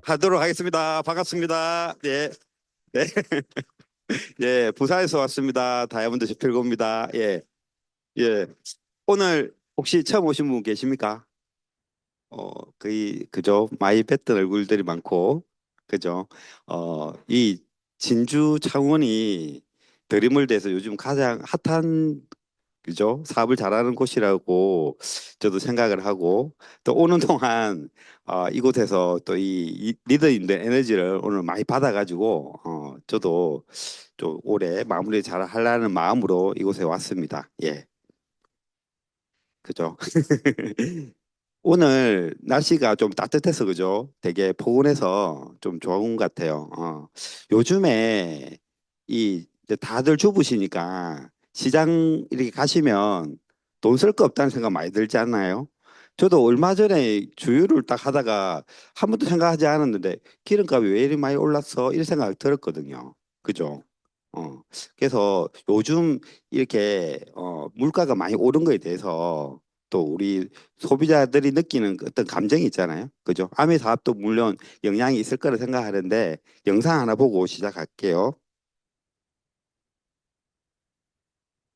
하도록 하겠습니다. 반갑습니다. 예, 네, 예, 부산에서 왔습니다. 다이아몬드 제필고입니다. 예, 예. 오늘 혹시 처음 오신 분 계십니까? 거의 그죠? 많이 뵀던 얼굴들이 많고, 그죠? 이 진주 창원이 드리물대에서 요즘 가장 핫한 그죠? 사업을 잘하는 곳이라고 저도 생각을 하고 또 오는 동안 이곳에서 또 이 리더인들 에너지를 오늘 많이 받아가지고 저도 좀 올해 마무리 잘 하려는 마음으로 이곳에 왔습니다. 예, 그죠? 오늘 날씨가 좀 따뜻해서 그죠? 되게 포근해서 좀 좋은 것 같아요. 요즘에 이제 다들 주부시니까 시장 이렇게 가시면 돈 쓸 거 없다는 생각 많이 들지 않나요? 저도 얼마 전에 주유를 딱 하다가 한 번도 생각하지 않았는데 기름값이 왜 이리 많이 올랐어? 이런 생각이 들었거든요. 그죠? 어, 그래서 요즘 이렇게 물가가 많이 오른 거에 대해서 또 우리 소비자들이 느끼는 그 어떤 감정이 있잖아요. 그죠? 아미 사업도 물론 영향이 있을 거라 생각하는데 영상 하나 보고 시작할게요.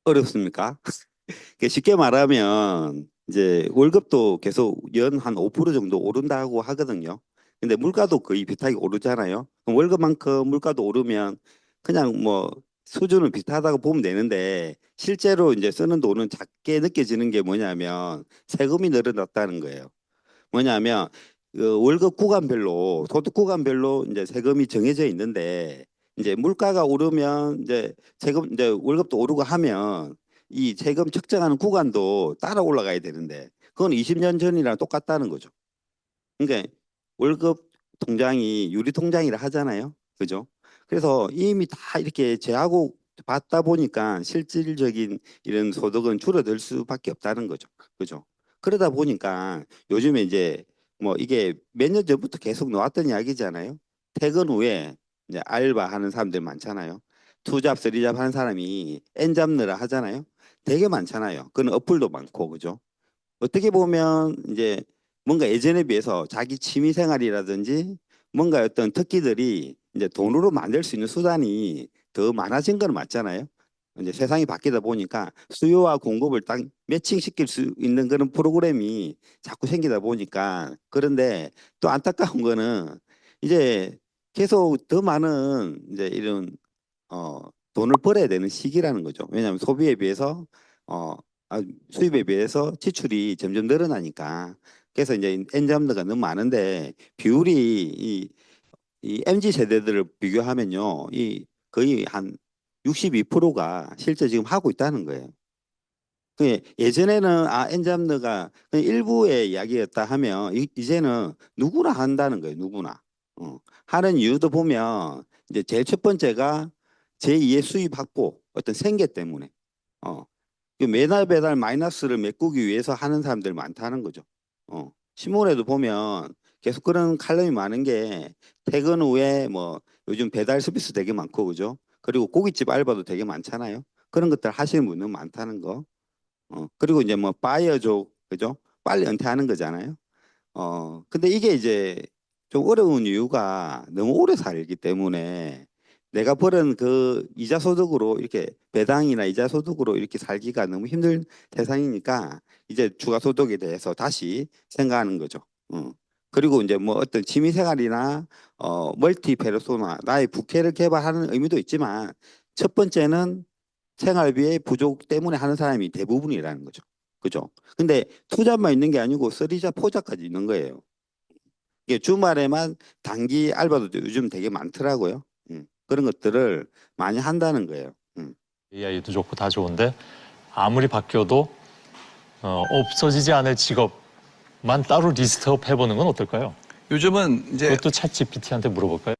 어렵습니까? 쉽게 말하면 이제 월급도 계속 연 한 5% 정도 오른다고 하거든요. 근데 물가도 거의 비슷하게 오르잖아요. 그럼 월급만큼 물가도 오르면 그냥 뭐 수준은 비슷하다고 보면 되는데 실제로 이제 쓰는 돈은 작게 느껴지는 게 뭐냐면 세금이 늘어났다는 거예요. 뭐냐면 그 월급 구간별로 소득 구간별로 이제 세금이 정해져 있는데 이제 물가가 오르면 이제 세금 이제 월급도 오르고 하면 이 세금 책정하는 구간도 따라 올라가야 되는데 그건 20년 전이랑 똑같다는 거죠. 그러니까 월급 통장이 유리 통장이라 하잖아요. 그죠? 그래서 이미 다 이렇게 제하고 받다 보니까 실질적인 이런 소득은 줄어들 수밖에 없다는 거죠. 그죠? 그러다 보니까 요즘에 이제 뭐 이게 몇 년 전부터 계속 나왔던 이야기잖아요. 퇴근 후에 이제 알바하는 사람들 많잖아요. 투잡, 쓰리잡 하는 사람이 N 잡느라 하잖아요. 되게 많잖아요. 그런 어플도 많고, 그죠? 어떻게 보면 이제 뭔가 예전에 비해서 자기 취미 생활이라든지 뭔가 어떤 특기들이 이제 돈으로 만들 수 있는 수단이 더 많아진 건 맞잖아요. 이제 세상이 바뀌다 보니까 수요와 공급을 딱 매칭시킬 수 있는 그런 프로그램이 자꾸 생기다 보니까 그런데 또 안타까운 거는 이제 계속 더 많은 이제 이런 어, 돈을 벌어야 되는 시기라는 거죠. 왜냐하면 소비에 비해서 어, 수입에 비해서 지출이 점점 늘어나니까. 그래서 이제 엔잡러가 너무 많은데 비율이 이 MZ 세대들을 비교하면요, 이 거의 한 62%가 실제 지금 하고 있다는 거예요. 예전에는 엔잡러가 그냥 일부의 이야기였다 하면 이제는 누구나 한다는 거예요. 누구나. 하는 이유도 보면 이제 제일 첫 번째가 제2의 수입 확보 어떤 생계 때문에 어, 그 매달 매달 마이너스를 메꾸기 위해서 하는 사람들 많다는 거죠. 신문에도 보면 계속 그런 칼럼이 많은 게 퇴근 후에 뭐 요즘 배달 서비스 되게 많고 그죠? 그리고 고깃집 알바도 되게 많잖아요. 그런 것들 하시는 분은 많다는 거. 그리고 이제 뭐 바이어족, 그죠? 빨리 은퇴하는 거잖아요. 근데 이게 이제 좀 어려운 이유가 너무 오래 살기 때문에 내가 벌은 그 이자 소득으로 이렇게 배당이나 이자 소득으로 이렇게 살기가 너무 힘든 세상이니까 이제 추가 소득에 대해서 다시 생각하는 거죠. 어. 그리고 이제 뭐 어떤 취미 생활이나 멀티 페르소나 나의 부캐를 개발하는 의미도 있지만 첫 번째는 생활비의 부족 때문에 하는 사람이 대부분이라는 거죠. 그죠? 근데 투잡만 있는 게 아니고 쓰리잡, 포잡까지 있는 거예요. 이게 주말에만 단기 알바도 요즘 되게 많더라고요. 그런 것들을 많이 한다는 거예요. AI도 좋고 다 좋은데 아무리 바뀌어도 없어지지 않을 직업만 따로 리스트업 해보는 건 어떨까요? 요즘은 이제 그것도 챗 GPT한테 물어볼까요?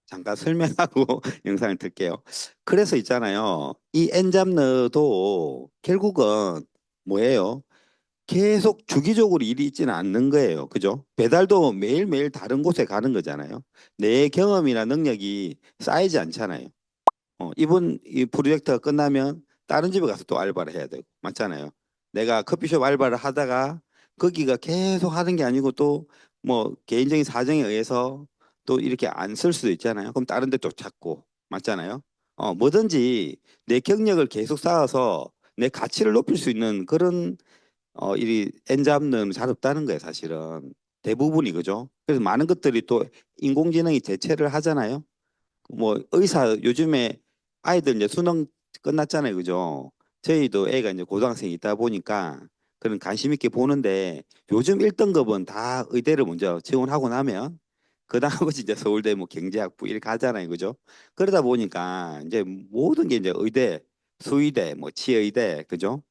잠깐 설명하고 영상을 틀게요. 그래서 있잖아요. 이 엔잡러도 결국은 뭐예요? 계속 주기적으로 일이 있지는 않는 거예요. 그죠? 배달도 매일매일 다른 곳에 가는 거잖아요. 내 경험이나 능력이 쌓이지 않잖아요. 이번 이 프로젝트가 끝나면 다른 집에 가서 또 알바를 해야 되고, 맞잖아요. 내가 커피숍 알바를 하다가 거기가 계속 하는 게 아니고 또 뭐 개인적인 사정에 의해서 또 이렇게 안 쓸 수도 있잖아요. 그럼 다른 데 또 찾고 맞잖아요. 뭐든지 내 경력을 계속 쌓아서 내 가치를 높일 수 있는 그런 이 N 잡는 잘 없다는 거예요, 사실은. 대부분이 그죠? 그래서 많은 것들이 또 인공지능이 대체를 하잖아요. 뭐 의사 요즘에 아이들 이제 수능 끝났잖아요, 그죠? 저희도 애가 이제 고등학생이 있다 보니까 그런 관심 있게 보는데 요즘 1등급은 다 의대를 먼저 지원하고 나면 그다음은 이제 서울대 뭐 경제학부 이렇게 하잖아요, 그죠? 그러다 보니까 이제 모든 게 이제 의대, 수의대, 뭐 치의대, 그죠?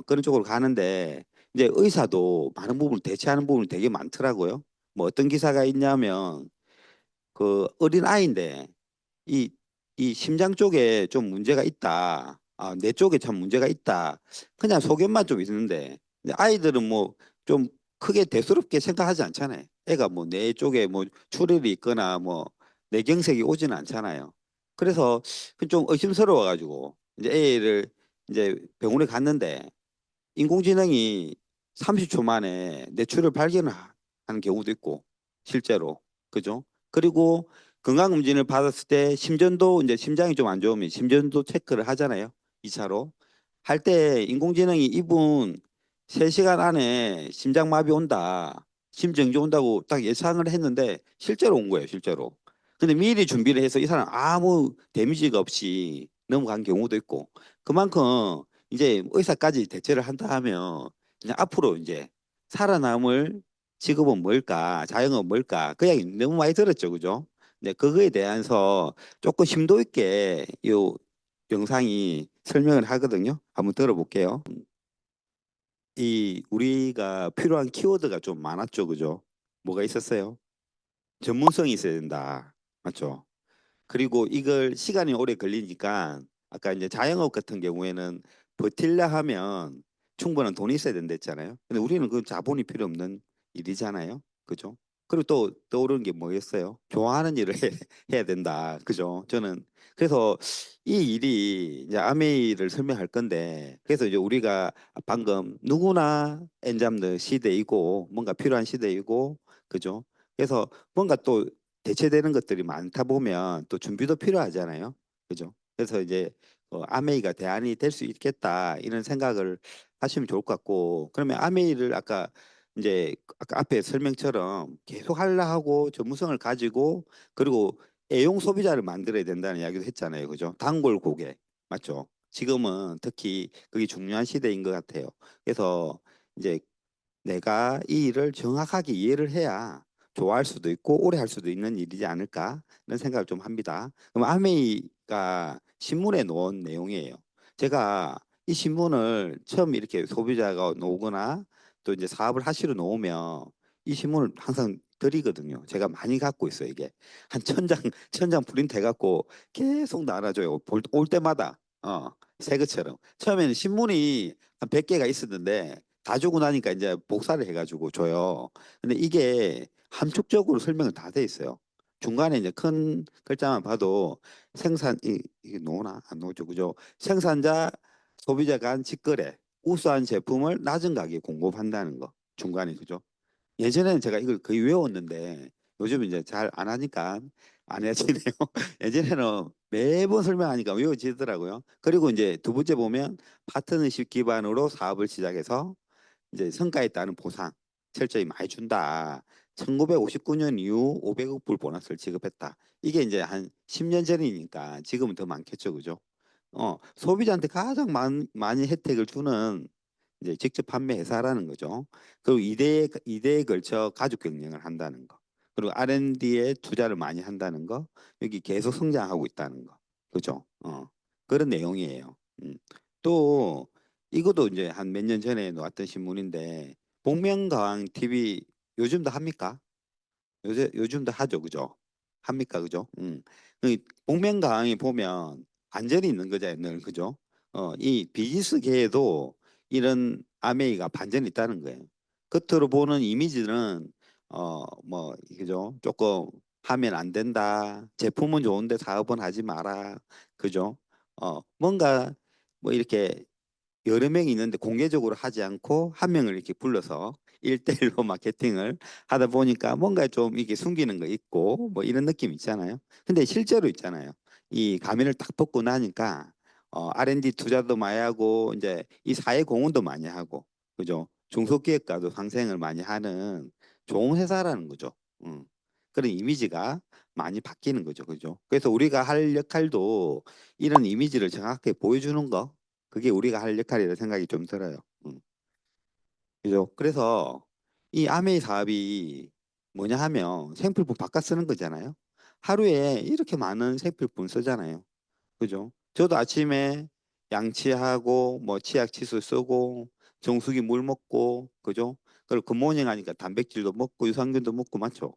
그런 쪽으로 가는데 이제 의사도 많은 부분을 대체하는 부분이 되게 많더라고요. 뭐 어떤 기사가 있냐면 그 어린 아이인데 이, 이 심장 쪽에 좀 문제가 있다. 뇌 쪽에 참 문제가 있다. 그냥 소견만 좀 있는데 근데 아이들은 뭐 좀 크게 대수롭게 생각하지 않잖아요. 애가 뭐 뇌 쪽에 뭐 출혈이 있거나 뭐 뇌경색이 오지는 않잖아요. 그래서 좀 의심스러워 가지고 이제 애를 이제 병원에 갔는데 인공지능이 30초 만에 뇌출을 발견하는 경우도 있고 실제로 그죠? 그리고 건강검진을 받았을 때 심전도 이제 심장이 좀 안 좋으면 심전도 체크를 하잖아요. 2차로 할 때 인공지능이 이분 3시간 안에 심장마비 온다, 심정지 온다고 딱 예상을 했는데 실제로 온 거예요, 실제로. 근데 미리 준비를 해서 이 사람 아무 데미지가 없이 넘어간 경우도 있고 그만큼 이제 의사까지 대체를 한다 하면 그냥 앞으로 이제 살아남을 직업은 뭘까, 자영업은 뭘까 그 이야기 너무 많이 들었죠, 그죠? 네, 그거에 대해서 조금 심도 있게 요 영상이 설명을 하거든요. 한번 들어볼게요. 이 우리가 필요한 키워드가 좀 많았죠, 그죠? 뭐가 있었어요? 전문성이 있어야 된다, 맞죠? 그리고 이걸 시간이 오래 걸리니까 아까 이제 자영업 같은 경우에는 버틸려 하면 충분한 돈이 있어야 된다 했잖아요. 근데 우리는 그 자본이 필요 없는 일이잖아요. 그죠? 그리고 또 떠오르는 게 뭐였어요? 좋아하는 일을 해야 된다. 그죠? 저는 그래서 이 일이 이제 아메이를 설명할 건데 그래서 이제 우리가 방금 누구나 엔잡는 시대이고 뭔가 필요한 시대이고 그죠? 그래서 뭔가 또 대체되는 것들이 많다 보면 또 준비도 필요하잖아요. 그죠? 그래서 이제 아메이가 대안이 될 수 있겠다 이런 생각을 하시면 좋을 것 같고 그러면 아메이를 아까 이제 아까 앞에 설명처럼 계속 하려 하고 전문성을 가지고 그리고 애용 소비자를 만들어야 된다는 이야기도 했잖아요. 그죠? 단골 고객 맞죠? 지금은 특히 그게 중요한 시대인 것 같아요. 그래서 이제 내가 이 일을 정확하게 이해를 해야 좋아할 수도 있고 오래 할 수도 있는 일이지 않을까 이런 생각을 좀 합니다. 그럼 아메이가 신문에 놓은 내용이에요. 제가 이 신문을 처음 이렇게 소비자가 놓거나 또 이제 사업을 하시러 놓으면 이 신문을 항상 드리거든요. 제가 많이 갖고 있어요. 이게 한 1,000장 프린트 해갖고 계속 나눠줘요. 올 때마다 새 것처럼. 처음에는 신문이 한 100개가 있었는데 다 주고 나니까 이제 복사를 해가지고 줘요. 근데 이게 함축적으로 설명은 다 돼 있어요. 중간에 이제 큰 글자만 봐도 이게 노나 안 노죠, 그죠? 생산자 소비자 간 직거래 우수한 제품을 낮은 가격에 공급한다는 거 중간에 그죠? 예전에는 제가 이걸 거의 외웠는데 요즘 이제 잘 안 하니까 안 해지네요. 예전에는 매번 설명하니까 외워지더라고요. 그리고 이제 두 번째 보면 파트너십 기반으로 사업을 시작해서 이제 성과에 따른 보상 철저히 많이 준다. 1959년 이후 500억 불 보너스를 지급했다. 이게 이제 한 10년 전이니까 지금은 더 많겠죠, 그죠? 소비자한테 가장 많이 혜택을 주는 이제 직접 판매 회사라는 거죠. 그리고 이대에 걸쳐 가족 경영을 한다는 거. 그리고 R&D에 투자를 많이 한다는 거. 여기 계속 성장하고 있다는 거. 그죠? 그런 내용이에요. 또 이것도 이제 한 몇 년 전에 나왔던 신문인데 복면가왕 TV 요즘도 합니까? 요즘도 하죠, 그죠? 합니까, 그죠? 그 복면가왕이 보면 반전이 있는 거잖아요, 늘 그죠? 이 비즈니스계에도 이런 아메이가 반전이 있다는 거예요. 겉으로 보는 이미지는 뭐 그죠? 조금 하면 안 된다. 제품은 좋은데 사업은 하지 마라. 그죠? 뭔가 뭐 이렇게 여러 명이 있는데 공개적으로 하지 않고 한 명을 이렇게 불러서 1대1로 마케팅을 하다 보니까 뭔가 좀 이게 숨기는 거 있고 뭐 이런 느낌 있잖아요. 근데 실제로 있잖아요. 이 가면을 딱 벗고 나니까 R&D 투자도 많이 하고 이제 이 사회 공헌도 많이 하고 그죠? 중소기업가도 상생을 많이 하는 좋은 회사라는 거죠. 음. 그런 이미지가 많이 바뀌는 거죠. 그죠? 그래서 우리가 할 역할도 이런 이미지를 정확하게 보여주는 거 그게 우리가 할 역할이라 생각이 좀 들어요. 그죠? 그래서 이 아메이 사업이 뭐냐 하면 생필품 바깥 쓰는 거잖아요. 하루에 이렇게 많은 생필품 쓰잖아요. 그죠? 저도 아침에 양치하고 뭐 치약 치수 쓰고 정수기 물 먹고 그죠? 그리고 굿모닝 하니까 단백질도 먹고 유산균도 먹고 맞죠?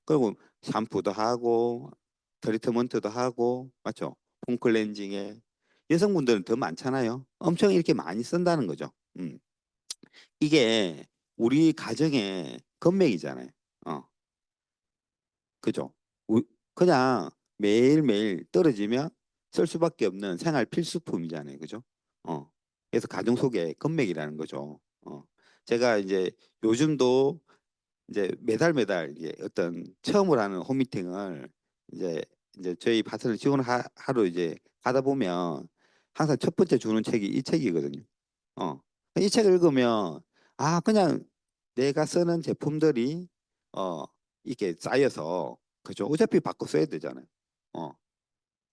그리고 샴푸도 하고 트리트먼트도 하고 맞죠? 폼클렌징에 여성분들은 더 많잖아요. 엄청 이렇게 많이 쓴다는 거죠. 이게 우리 가정의 건맥이잖아요. 어, 그죠? 그냥 매일매일 떨어지면 쓸 수밖에 없는 생활 필수품이잖아요. 그죠? 어, 그래서 가정 속의 건맥이라는 거죠. 제가 이제 요즘도 이제 매달 매달 이제 어떤 체험을 하는 홈미팅을 이제 이제 저희 파트너 지원하러 이제 가다 보면 항상 첫 번째 주는 책이 이 책이거든요. 어. 이 책을 읽으면 아 그냥 내가 쓰는 제품들이 어 이렇게 쌓여서 그죠? 어차피 바꿔 써야 되잖아요. 어.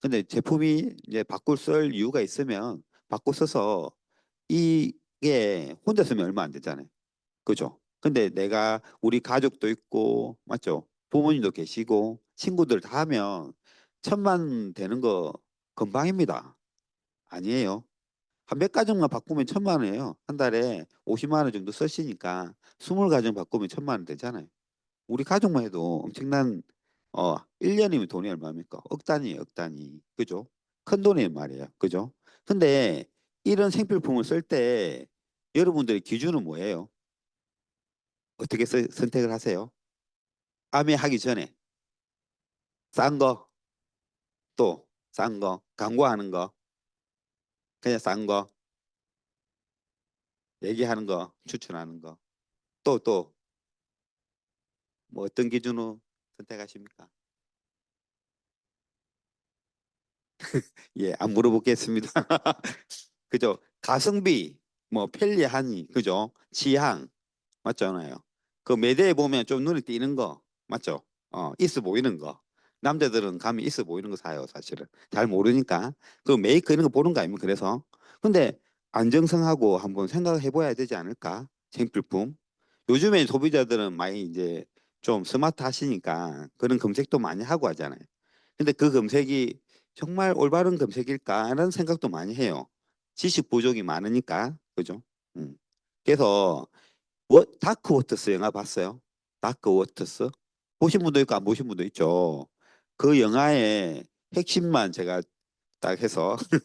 근데 제품이 이제 바꿀 쓸 이유가 있으면 바꿔 써서 이게 혼자 쓰면 얼마 안 되잖아요. 그죠? 근데 내가 우리 가족도 있고 맞죠? 부모님도 계시고 친구들 다 하면 1,000만 되는 거 금방입니다. 아니에요. 한 몇 가정만 바꾸면 1,000만 원이에요. 한 달에 50만 원 정도 쓰시니까 20가정 바꾸면 1,000만 원 되잖아요. 우리 가족만 해도 엄청난 1년이면 돈이 얼마입니까? 억 단위예요, 억 단위. 그죠? 큰 돈이란 말이에요. 그죠? 근데 이런 생필품을 쓸 때 여러분들의 기준은 뭐예요? 어떻게 선택을 하세요? 암에 하기 전에 싼 거, 또 싼 거, 광고하는 거, 그냥 싼 거, 얘기하는 거, 추천하는 거, 또 뭐 어떤 기준으로 선택하십니까? 예, 안 물어보겠습니다. 그죠? 가성비, 뭐 편리하니, 그죠? 취향, 맞잖아요. 그 매대에 보면 좀 눈에 띄는 거, 맞죠? 있어 보이는 거. 남자들은 감이 있어 보이는 거 사요, 사실은. 잘 모르니까. 그 메이크 이런 거 보는 거 아니면 그래서. 근데 안정성하고 한번 생각해 봐야 되지 않을까? 생필품. 요즘에 소비자들은 많이 이제 좀 스마트 하시니까 그런 검색도 많이 하고 하잖아요. 근데 그 검색이 정말 올바른 검색일까라는 생각도 많이 해요. 지식 부족이 많으니까, 그죠? 음. 그래서 다크 워터스 영화 봤어요? 다크 워터스? 보신 분도 있고 안 보신 분도 있죠. 그 영화의 핵심만 제가 딱 해서 A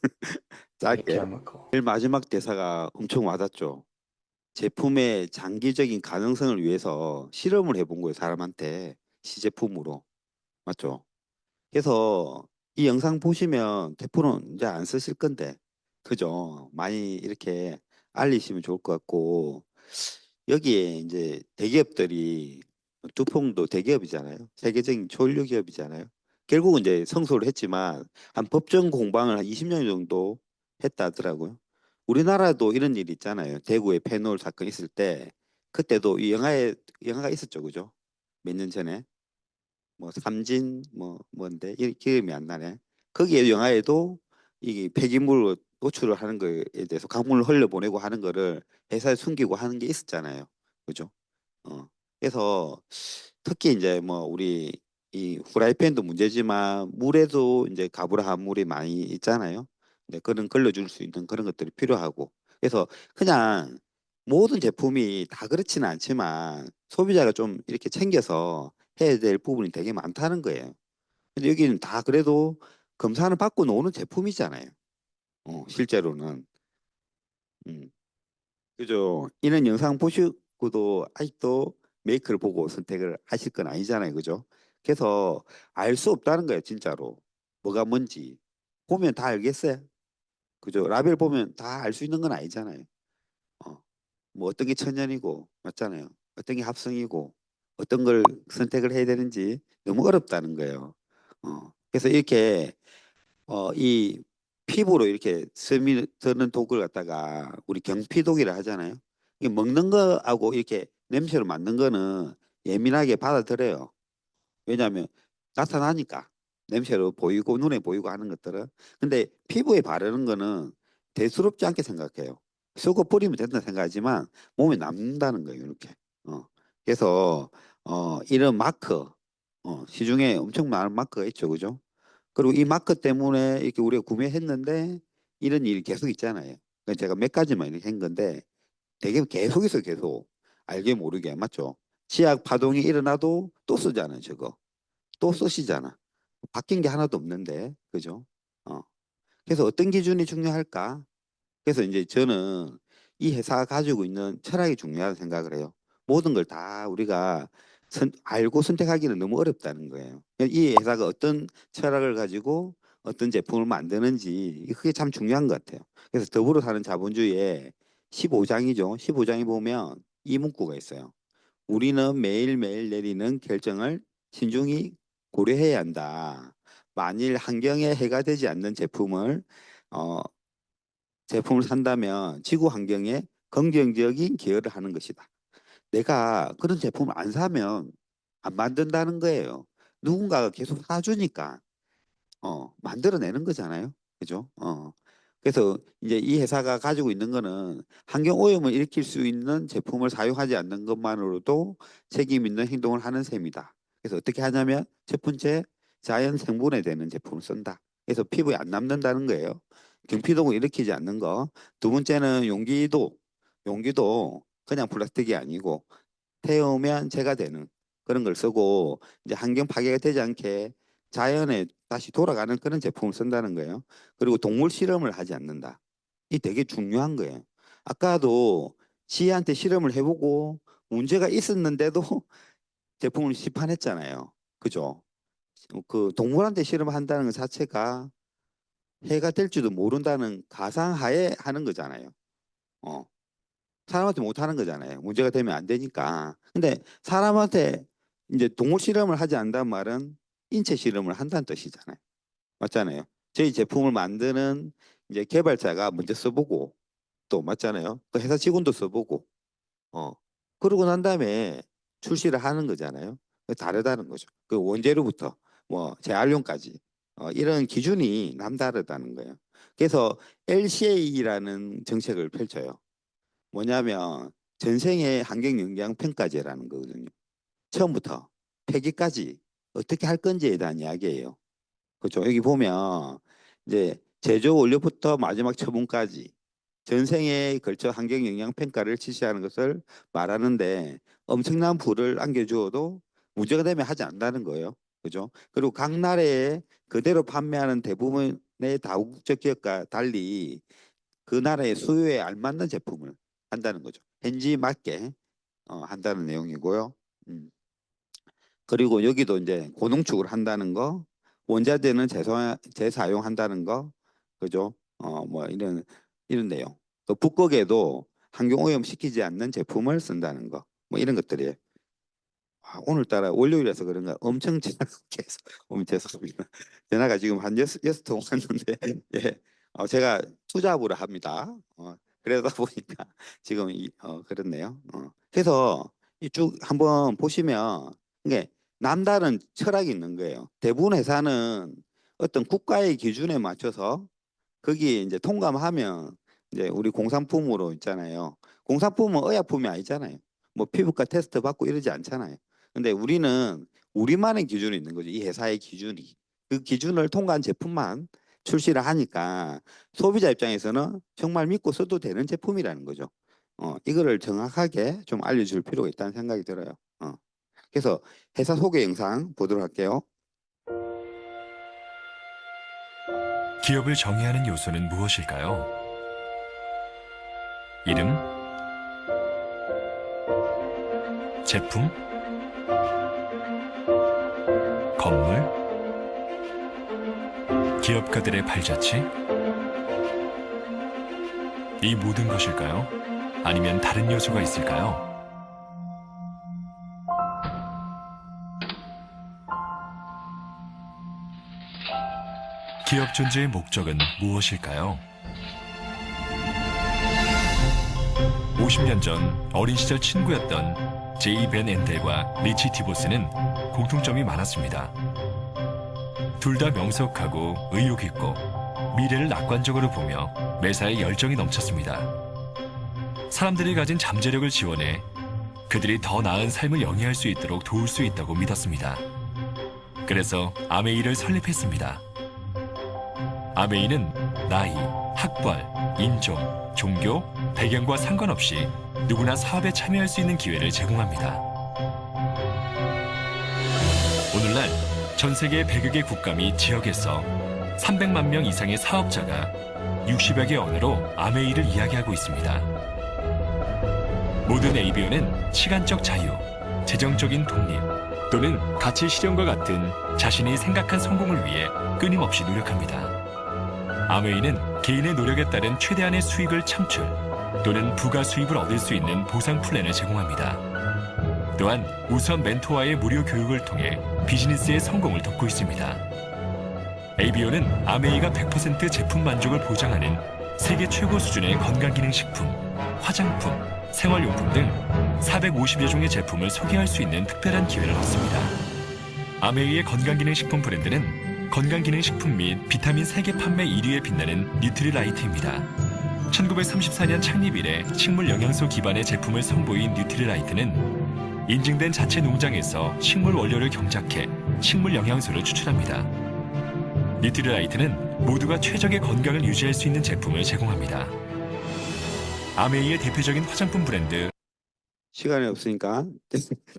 짧게 chemical. 제일 마지막 대사가 엄청 와닿죠. 제품의 장기적인 가능성을 위해서 실험을 해본 거예요, 사람한테 시제품으로. 맞죠? 그래서 이 영상 보시면 대포는 이제 안 쓰실 건데, 그죠? 많이 이렇게 알리시면 좋을 것 같고, 여기에 이제 대기업들이 두통도 대기업이잖아요. 세계적인 초일류 기업이잖아요. 결국은 이제 성소를 했지만 한 법정 공방을 한 20년 정도 했다 하더라고요. 우리나라도 이런 일이 있잖아요. 대구에 페놀 사건 있을 때 그때도 이 영화가 있었죠, 그죠? 몇 년 전에. 뭐 삼진 뭐 뭔데 기억이 안 나네. 거기에 영화에도 이 폐기물 노출을 하는 거에 대해서 강물을 흘려보내고 하는 거를 회사에 숨기고 하는 게 있었잖아요. 그죠? 어. 그래서 특히 이제 뭐 우리 이 후라이팬도 문제지만 물에도 이제 가불화합물이 많이 있잖아요. 근데 그런 걸러줄 수 있는 그런 것들이 필요하고. 그래서 그냥 모든 제품이 다 그렇지는 않지만 소비자가 좀 이렇게 챙겨서 해야 될 부분이 되게 많다는 거예요. 근데 여기는 다 그래도 검사는 받고 나오는 제품이잖아요. 실제로는. 음. 그죠? 이런 영상 보시고도 아직도 메이크를 보고 선택을 하실 건 아니잖아요. 그죠? 그래서 알 수 없다는 거예요. 진짜로. 뭐가 뭔지. 보면 다 알겠어요. 그죠? 라벨 보면 다 알 수 있는 건 아니잖아요. 어. 뭐 어떤 게 천연이고 맞잖아요. 어떤 게 합성이고 어떤 걸 선택을 해야 되는지 너무 어렵다는 거예요. 그래서 이렇게 이 피부로 이렇게 스미 드는 독을 갖다가 우리 경피독이라 하잖아요. 이게 먹는 거하고 이렇게 냄새로 맡는 거는 예민하게 받아들여요. 왜냐하면 나타나니까 냄새로 보이고 눈에 보이고 하는 것들은. 근데 피부에 바르는 거는 대수롭지 않게 생각해요. 쓰고 뿌리면 된다 생각하지만 몸에 남는다는 거예요. 이렇게. 그래서 이런 마크, 시중에 엄청 많은 마크가 있죠, 그죠? 그리고 이 마크 때문에 이렇게 우리가 구매했는데 이런 일이 계속 있잖아요. 그러니까 제가 몇 가지만 이렇게 한 건데 되게 계속 있어요, 계속. 알게 모르게, 맞죠? 치약 파동이 일어나도 또 쓰잖아요, 저거. 또 쓰시잖아. 바뀐 게 하나도 없는데, 그죠? 어. 그래서 어떤 기준이 중요할까? 그래서 이제 저는 이 회사가 가지고 있는 철학이 중요하다고 생각을 해요. 모든 걸 다 우리가 알고 선택하기는 너무 어렵다는 거예요. 이 회사가 어떤 철학을 가지고 어떤 제품을 만드는지 그게 참 중요한 것 같아요. 그래서 더불어 사는 자본주의의 15장이죠. 15장에 보면 이 문구가 있어요. 우리는 매일매일 내리는 결정을 신중히 고려해야 한다. 만일 환경에 해가 되지 않는 어, 제품을 산다면 지구 환경에 긍정적인 기여를 하는 것이다. 내가 그런 제품을 안 사면 안 만든다는 거예요. 누군가가 계속 사주니까 만들어내는 거잖아요. 그죠? 그래서 이제 이 회사가 가지고 있는 거는 환경 오염을 일으킬 수 있는 제품을 사용하지 않는 것만으로도 책임 있는 행동을 하는 셈이다. 그래서 어떻게 하냐면 첫 번째 자연 생분해되는 제품을 쓴다. 그래서 피부에 안 남는다는 거예요. 경피동을 일으키지 않는 거. 두 번째는 용기도 그냥 플라스틱이 아니고 태우면 재가 되는 그런 걸 쓰고 이제 환경 파괴가 되지 않게 자연에 다시 돌아가는 그런 제품을 쓴다는 거예요. 그리고 동물 실험을 하지 않는다. 이 되게 중요한 거예요. 아까도 지희한테 실험을 해보고 문제가 있었는데도 제품을 시판했잖아요. 그죠? 그 동물한테 실험한다는 것 자체가 해가 될지도 모른다는 가상하에 하는 거잖아요. 어. 사람한테 못 하는 거잖아요. 문제가 되면 안 되니까. 근데 사람한테 이제 동물 실험을 하지 않는다는 말은 인체 실험을 한다는 뜻이잖아요. 맞잖아요. 저희 제품을 만드는 이제 개발자가 먼저 써보고 또 맞잖아요. 그 회사 직원도 써보고 어 그러고 난 다음에 출시를 하는 거잖아요. 다르다는 거죠. 그 원재료부터 뭐 재활용까지 이런 기준이 남다르다는 거예요. 그래서 LCA라는 정책을 펼쳐요. 뭐냐면 전생의 환경 영향 평가제라는 거거든요. 처음부터 폐기까지 어떻게 할 건지에 대한 이야기예요. 그렇죠. 여기 보면 이제 제조 원료부터 마지막 처분까지 전생에 걸쳐 환경 영향 평가를 실시하는 것을 말하는데 엄청난 부를 안겨주어도 문제가 되면 하지 않는다는 거예요. 그죠? 그리고 각 나라에 그대로 판매하는 대부분의 다국적 기업과 달리 그 나라의 수요에 알맞는 제품을 한다는 거죠. 현지 맞게 한다는 내용이고요. 음. 그리고 여기도 이제 고농축을 한다는 거, 원자재는 재사용한다는 거, 그죠? 뭐 이런 내용. 또 북극에도 환경오염 시키지 않는 제품을 쓴다는 거, 뭐 이런 것들이에요. 오늘따라 월요일에서 그런가 엄청 전화가 계속 오면 죄송합니다. 전화가 지금 한 여섯 통 왔는데 예. 제가 투잡으로 합니다. 그러다 보니까 지금 그렇네요. 그래서 이 쭉 한번 보시면 이게 남다른 철학이 있는 거예요. 대부분 회사는 어떤 국가의 기준에 맞춰서 거기에 이제 통감하면 이제 우리 공산품으로 있잖아요. 공산품은 의약품이 아니잖아요. 뭐 피부과 테스트 받고 이러지 않잖아요. 근데 우리는 우리만의 기준이 있는 거죠. 이 회사의 기준이. 그 기준을 통과한 제품만 출시를 하니까 소비자 입장에서는 정말 믿고 써도 되는 제품이라는 거죠. 이거를 정확하게 좀 알려줄 필요가 있다는 생각이 들어요. 그래서 회사 소개 영상 보도록 할게요. 기업을 정의하는 요소는 무엇일까요? 이름, 제품, 건물, 기업가들의 발자취? 이 모든 것일까요? 아니면 다른 요소가 있을까요? 기업 존재의 목적은 무엇일까요? 50년 전 어린 시절 친구였던 제이 벤 엔델과 리치 디보스는 공통점이 많았습니다. 둘 다 명석하고 의욕 있고 미래를 낙관적으로 보며 매사에 열정이 넘쳤습니다. 사람들이 가진 잠재력을 지원해 그들이 더 나은 삶을 영위할 수 있도록 도울 수 있다고 믿었습니다. 그래서 아메이를 설립했습니다. 아메이는 나이, 학벌, 인종, 종교, 배경과 상관없이 누구나 사업에 참여할 수 있는 기회를 제공합니다. 오늘날 전 세계 100여 개 국가 및 지역에서 300만 명 이상의 사업자가 60여 개 언어로 아메이를 이야기하고 있습니다. 모든 ABO는 시간적 자유, 재정적인 독립 또는 가치 실현과 같은 자신이 생각한 성공을 위해 끊임없이 노력합니다. 아메이는 개인의 노력에 따른 최대한의 수익을 창출 또는 부가 수입을 얻을 수 있는 보상 플랜을 제공합니다. 또한 우선 멘토와의 무료 교육을 통해 비즈니스의 성공을 돕고 있습니다. ABO는 아메이가 100% 제품 만족을 보장하는 세계 최고 수준의 건강기능식품, 화장품, 생활용품 등 450여 종의 제품을 소개할 수 있는 특별한 기회를 얻습니다. 아메이의 건강기능식품 브랜드는 건강기능식품 및 비타민 세계 판매 1위에 빛나는 뉴트리라이트입니다. 1934년 창립 이래 식물 영양소 기반의 제품을 선보인 뉴트리라이트는 인증된 자체 농장에서 식물 원료를 경작해 식물 영양소를 추출합니다. 뉴트리라이트는 모두가 최적의 건강을 유지할 수 있는 제품을 제공합니다. 아메이의 대표적인 화장품 브랜드 시간이 없으니까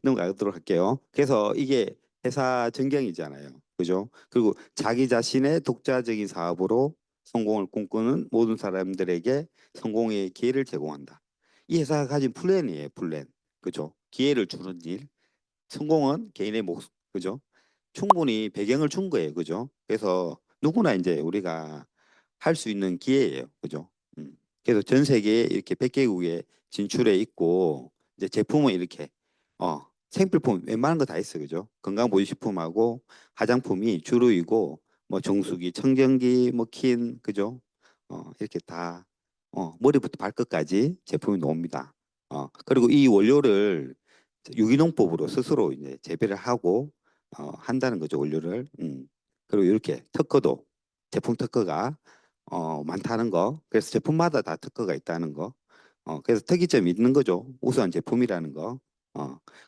넘어가도록 할게요. 그래서 이게 회사 전경이잖아요. 그죠? 그리고 자기 자신의 독자적인 사업으로 성공을 꿈꾸는 모든 사람들에게 성공의 기회를 제공한다. 이 회사가 가진 플랜이에요, 플랜. 그죠? 기회를 주는 일. 성공은 개인의 몫, 그죠? 충분히 배경을 준 거예요, 그죠? 그래서 누구나 이제 우리가 할 수 있는 기회예요, 그죠? 그래서 전 세계에 이렇게 100개국에 진출해 있고 이제 제품은 이렇게 생필품 웬만한 거 다 있어요, 그죠? 건강보조식품하고 화장품이 주류이고 뭐 정수기, 청정기, 뭐 킨, 그죠? 이렇게 다 머리부터 발끝까지 제품이 나옵니다. 그리고 이 원료를 유기농법으로 스스로 이제 재배를 하고 한다는 거죠, 원료를. 그리고 이렇게 특허도 제품 특허가 많다는 거. 그래서 제품마다 다 특허가 있다는 거. 그래서 특이점이 있는 거죠. 우수한 제품이라는 거.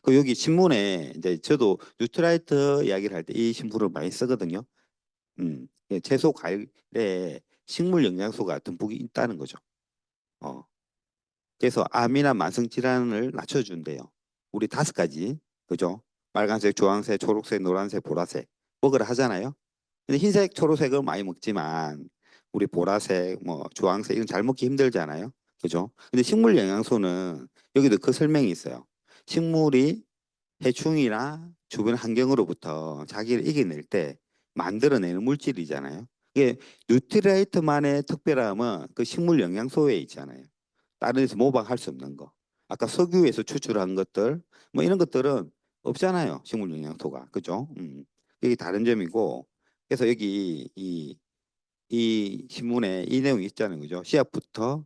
그 여기 신문에 이제 저도 뉴트라이트 이야기를 할 때 이 신문을 많이 쓰거든요. 예, 채소 과일에 식물 영양소가 듬뿍 있다는 거죠. 그래서 암이나 만성 질환을 낮춰준대요. 우리 5가지, 그죠? 빨간색, 주황색, 초록색, 노란색, 보라색 먹으라 하잖아요. 근데 흰색, 초록색을 많이 먹지만 우리 보라색, 뭐 주황색 이건 잘 먹기 힘들잖아요. 그죠? 근데 식물 영양소는 여기도 그 설명이 있어요. 식물이 해충이나 주변 환경으로부터 자기를 이겨낼 때 만들어내는 물질이잖아요. 이게 뉴트리라이트만의 특별함은 그 식물 영양소에 있잖아요. 다른 데서 모방할 수 없는 거. 아까 석유에서 추출한 것들, 뭐 이런 것들은 없잖아요. 식물 영양소가. 그죠? 이게 다른 점이고. 그래서 여기 이 신문에 이 내용이 있잖아요. 그죠? 씨앗부터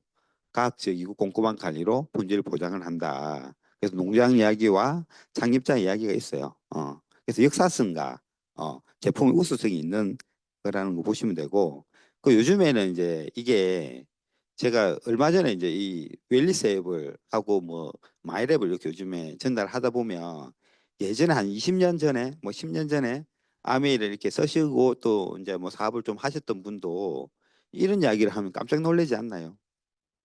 과학적이고 꼼꼼한 관리로 품질 보장을 한다. 그래서 농장 이야기와 창립자 이야기가 있어요. 그래서 역사성과 제품의 우수성이 있는 거라는 거 보시면 되고, 그 요즘에는 이제 이게 제가 얼마 전에 이제 이 웰리스 앱을 하고 뭐 마이랩을 이렇게 요즘에 전달하다 보면 예전에 한 20년 전에 뭐 10년 전에 아메이를 이렇게 쓰시고 또 이제 뭐 사업을 좀 하셨던 분도 이런 이야기를 하면 깜짝 놀라지 않나요?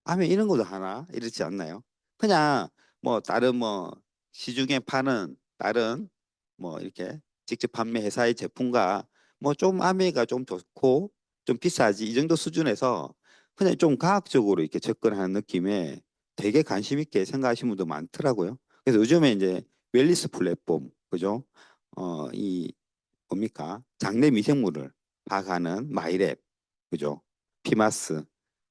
아메 이런 것도 하나 이렇지 않나요? 그냥 뭐 다른 뭐 시중에 파는 다른 뭐 이렇게 직접 판매 회사의 제품과 뭐 좀 아메가 좀 좋고 좀 비싸지 이 정도 수준에서 그냥 좀 과학적으로 이렇게 접근하는 느낌에 되게 관심 있게 생각하시는 분도 많더라고요. 그래서 요즘에 이제 웰리스 플랫폼 그죠? 이 뭡니까? 장내 미생물을 파악하는 마이랩 그죠? 피마스